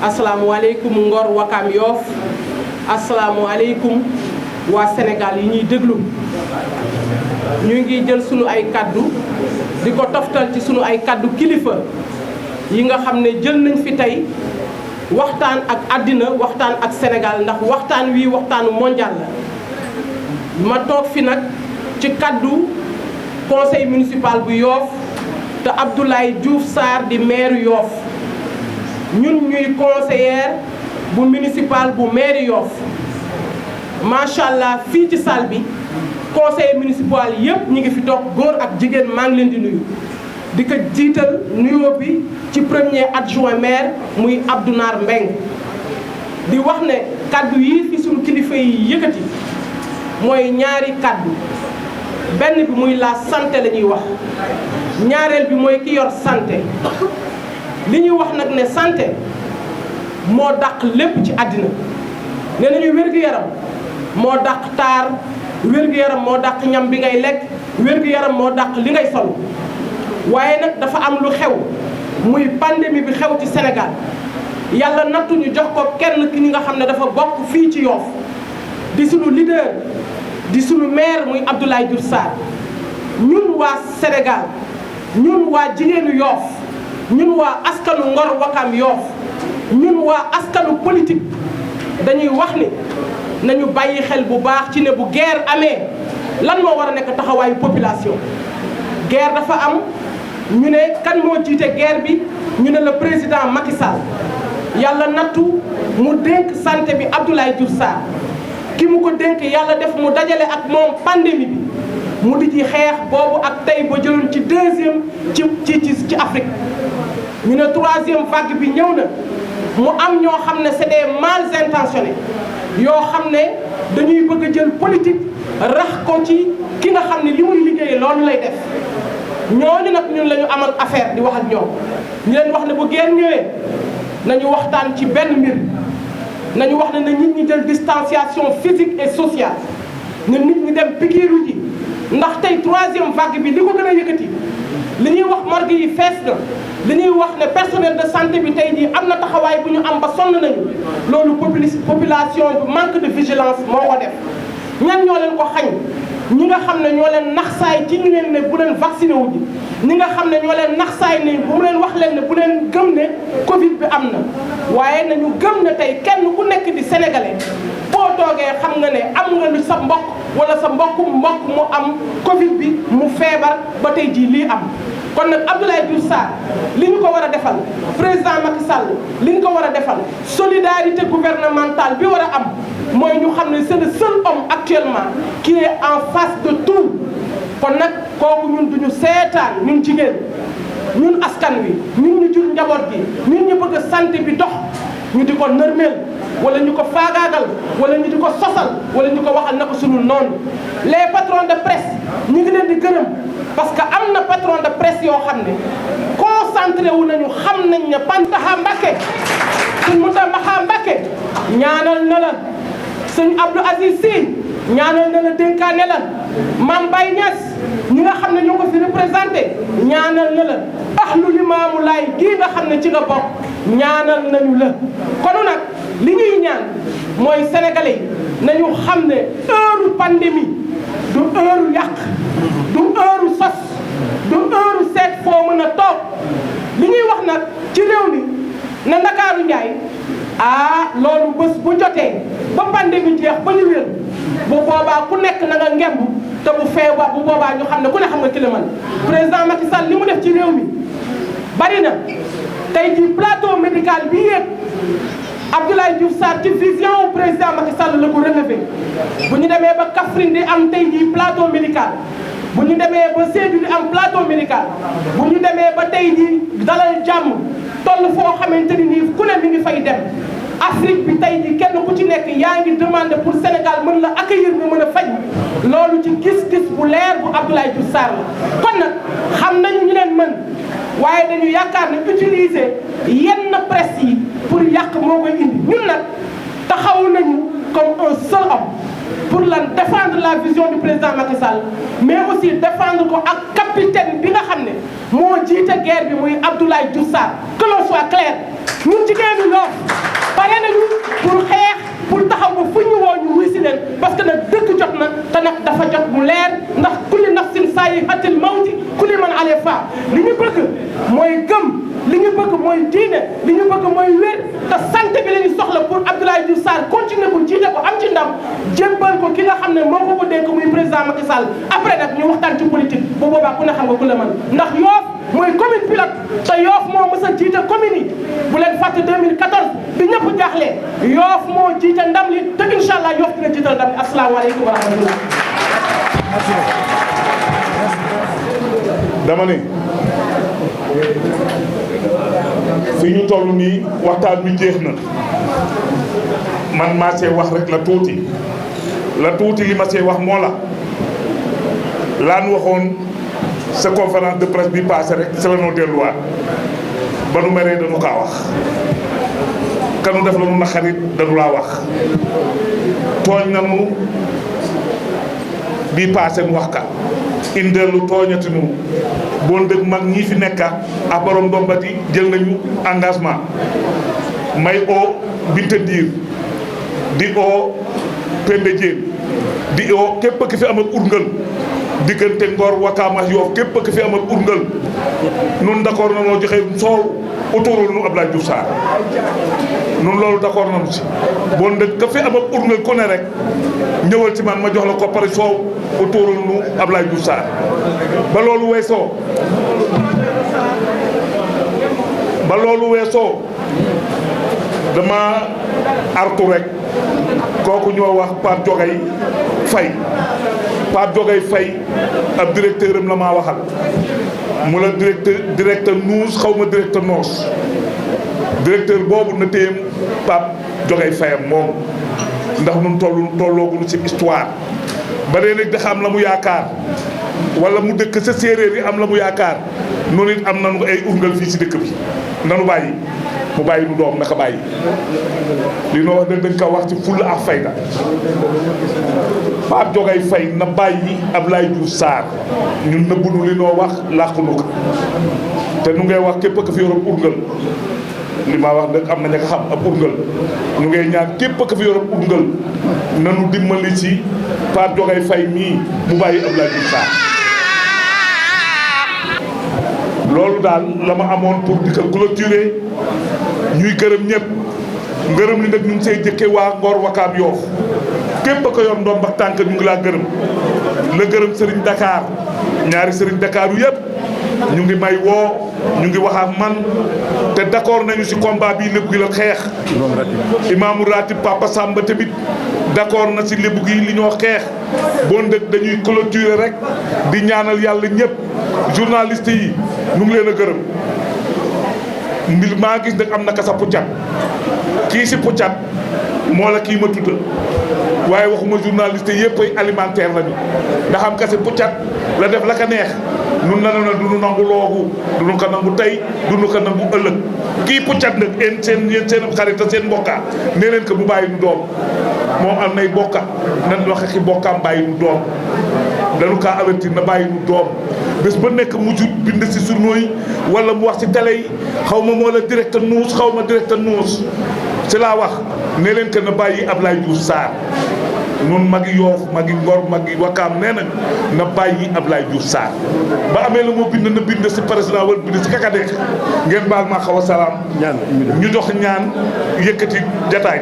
asalaamualeykum Ngor Wakam Yoff asalaamualeykum waa Sénégal yi ñuy déglu ñu ngi jël sunu ay kaddu di ko toftal ci sunu ay kaddu kilifa yi nga xam ne jël nañ fi tey waxtaan ak àddina waxtaan ak Sénégal ndax waxtaan wi waxtaanu mondial la ma toog fi nag ci kaddu conseil municipal bu Yoff te Abdoulaye Diouf Sarr di maire Yoff ñun ñuy conseillère bu municipal bu maire Yoff macha allah fii ci salle bi conseil municipal yëpp ñu ngi fi toog góor ak jigéen maa ngi leen di nuyu di ko jiital nuyoo bi ci premier adjoint maire muy Abdou Nar Mbeng di wax ne kaddu yi fi suñu kilifa yi yëkkati mooy ñaari kaddu benn bi muy la santé la ñuy wax ñaareel bi mooy ki yor santé li ñuy wax nag ne santé moo dàq lépp ci àddina nee nañu wér-gu-yaram moo dàq taar wér-gu-yaram moo dàq ñam bi ngay lekk wér-gu-yaram moo dàq li ngay sol waaye nag dafa am lu xew muy pandémie bi xew ci Sénégal yàlla nattu ñu jox ko kenn ki ñi nga xam ne dafa bokk fii ci Yoff di sunu leader di sunu maire muy Abdoulaye Diouf Sarr ñun waa Sénégal ñun waa jigéenu Yoff ñun waa askanu Ngor Wakam Yoff ñun waa askanu politique dañuy wax ni nañu bàyyi xel bu baax ci ne bu guerre amee lan moo war a nekk taxawaayu population guerre dafa am ñu ne kan moo jiite guerre bi ñu ne le président Macky Sall yàlla nattu mu dénk santé bi Abdoulaye Diouf Sarr ki mu ko dénk yàlla def mu dajale ak moom pandémie bi mu di ci xeex boobu ak tey ba jëloon ci deuxième ci Afrique ñu ne troisième vague bi ñëw na mu am ñoo xam ne c'est des mal intentionnés yoo xam ne dañuy bëgg a jël politique rax ko ci ki nga xam ne li muy liggéey loolu lay def ñooñu nag ñun la ñu amal affaire di wax ak ñoom ñu leen wax ne bu guerre ñëwee nañu waxtaan ci benn mbir nañu wax ne na nit ñi jël distanciation physique et sociale na nit ñi dem pikiiru ji ndax tey troisième vague bi li ko gën a yëkkati li ñuy wax morgue yi fees na li ñuy wax ne personnel de santé bi tey jii am na taxawaay bu ñu am ba sonn nañu loolu population bu manque de vigilance moo ko def ñan ñoo leen ko xañ ñi nga xam ne ñoo leen naxsaay ci ñu leen ne bu leen vacciné wu ji ñi nga xam ne ñoo leen naxsaay ne bu mu leen wax leen ne bu leen gëm ne Covid bi am na waaye nañu gëm ne tey kenn ku nekk di sénégalais boo toogee xam nga ne am nga lu sa mbokk wala sa mbokk mu am Covid bi mu feebar ba tey jii lii am. kon nag Abdoulaye Diouf Sarr li ñu ko war a defal président Macky Sall li ñu ko war a defal solidarité gouvernementale bi war a am mooy ñu xam ne c'est le seul homme actuellement qui est en face de tout kon nag kooku ñun duñu seetaan ñun jigéen ñun askan wi ñun ñu jur njaboot gi ñun ñu bëgg santé bi dox ñu di ko nërmeel wala ñu ko faagaagal wala ñu di ko sosal wala ñu ko waxal na ko sunu noonu les patrons de presse ñu ngi leen di gërëm parce que am na patron de presse yoo xam ne concentré wu nañu xam nañ ne Pantaxa Mbacké suñ Mountakha Mbacké ñaanal na la suñ Abdou Aziz Sy ñaanal na la dénkaane la Mame Baye Niass ñi nga xam ne ñoo ko fi représenté ñaanal na la ahlu Limaamu Laay gii nga xam ne ci nga bokk ñaanal nañu la kon nag li ñuy ñaan mooy sénégalais yi nañu xam ne heure pandémie du heure yàq du heure sos du heure seet foo mën a toog li ñuy wax nag ci réew mi na Ndakaaru Njaay loolu bés bu jotee ba pandémie jeex ba ñu wér bu boobaa ku nekk na nga ngemb te bu feebar bu boobaa ñu xam ne ku ne xam nga ki la mën président Macky Sall li mu def ci réew mi bari na tey jii plateau médical bi yéeg Abdoulaye Diouf Sarr ci vision président Macky Sall la ko relevé bu ñu demee ba Kaffrine di am tey jii plateau médical bu ñu demee ba Sédhiou di am plateau médical bu ñu demee ba tey jii dalal jàmm toll foo xamante ni nii ku ne mi ngi fay dem Afrique bi tey jii kenn ku ci nekk yaa ngi demandé pour Sénégal mën la accueillir nga mën a faj loolu ci gis-gis bu leer bu Abdoulaye Diouf Sarr la kon nag xam nañu ñu leen mën waaye dañu yaakaar ne utiliser yenn presse yi pour yàq moo koy indi ñun nag taxaw nañu comme un seul homme pour lan défendre la vision du président Macky Sall mais aussi défendre ko ak capitaine bi nga xam ne moo jiite guerre bi muy Abdoulaye Diouf Sarr que l'on soit clair ñun jigéenu Yoff pare nañu pour xeex pour taxaw ba fu ñu woo ñu wuy si leen parce que nag dëgg jot na te nag dafa jot mu leer ndax kulli nafsin zaa'iqatul mawti kulli man alayhaa faan li ñu bëgg mooy gëm li ñu bëgg mooy diine li ñu bëgg mooy wér te santé bi la ñu soxla pour Abdoulaye Diouf Sarr continuer ko jiite ko am ci ndam jébbal ko ki nga xam ne moo ko dénk muy président Macky Sall après nag ñu waxtaan ci politique bu boobaa ku ne xam nga ku la mën ndax Yoff mooy commune pilote te Yoff moo mës a jiite commune yi bu leen fàtte 2014 bi ñëpp jaaxlee Yoff moo jiite ndam li te incha allah Yoff dina jiital ndam li asalaamaaleykum wa rahmatullah. dama ne fi ñu toll nii waxtaan bi jeex na man maa see wax rek la tuuti li ma see wax moo la laan waxoon sa conférence de presse bi passé rek sa la noo delluwaat ba nu meree dañu kaa wax kanu def la nu naqarit dañu laa wax tooñ nanu bii passé nu wax ka indeelu tooñati nu bon dëgg mag ñii fi nekka ak borom dombati jël nañu engagement may oo Binta Ndiir di oo Pende Diène di oo képp ki fi am ak urngal diggante Ngor Wakaam ak Yoff képp ki fi am ak urngal nun d'accord na noo joxe soow autourul nu Abdoulaye Diouf Sarr nun loolu d'accord nañu si bon dëgg ka fi am ak urngal ku ne rek ñëwal ci man ma jox la ko pare soow autourul nu Abdoulaye Diouf Sarr ba loolu weesoo dama artu rek kooku ñoo wax Pape Diogay Faye ab directeur am la maa waxal mu la directeur nuus xaw ma directeur noos directeur boobu na téyem Pape Diogay Faye am moom ndax nun tollooguñu ci histoire ba dee nag dafa am la mu yaakaar wala mu dëkk sa séeréer yi am la mu yaakaar noonu it am nañu ay urngal fii ci dëkk bi nanu bàyyi mu bàyyi nu doom naka bàyyi li noo wax dañ ko wax ci fulla ak fayda Pape Diogay Faye na bàyyi Abdoulaye Diouf Sarr ñun nëbbunu li noo wax làqunu ko te nu ngay wax képp ka fi yoroon urngal li ma wax nag am na ña nga xam ab urngal ñu ngay ñaan képp ka fi yoroon urngal nanu dimbali ci Pape Diogay Faye mii mu bàyyi Abdoulaye Diouf Sarr loolu daal la ma amoon pour di ko clôturer ñuy gërëm ñëpp ngërëm li nag ñu ngi say jëkke waa Ngor Wakaam Yoff képp ko yor ndoom ak tànk ñu ngi laa gërëm la gërëm Serigne Dakar ñaari Serigne Dakar yu yëpp ñu ngi may woo ñu ngi wax ak man te d'accord nañu ci combat bi lébu gi la xeex imaamu ratib Papa Samba tamit d'accord na ci lébu gi li ñoo xeex bon dëkk dañuy clôturer rek di ñaanal yàlla ñëpp journaliste yi ñu ngi leen a gërëm mbir maa gis nag am na ka sa puccat kii si puccat moo la kii ma tudda waaye waxuma journaliste yëpp ay alimentaire lañu ndax am ka si puccat la def la ka neex nun na na duñu nangu loogu duñu ko nangu tey duñu ko nangu ëllëg kii puccat nag yéen seen xarit seen mbokka nee leen ko bu bàyyi nu doom moom am nay bokka nan waxe ki bokkaam bàyyi nu doom dañu kaa avertir na bàyyi nu doom bés ba nekk mujj bind si journaux yi wala mu wax ci télé yi xaw ma moo la directeur nuus xaw ma directeur nuus ci laa wax ne leen que na bàyyi Abdoulaye Diouf Sarr nun magi Yoff magi Ngor magi Wakaam nee na bàyyi Abdoulaye Diouf Sarr ba amee la moo bind na bind si président wala bind si kaka nekk ngeen baal ma xaw a salaam ñu dox ñaan yëkkati jataay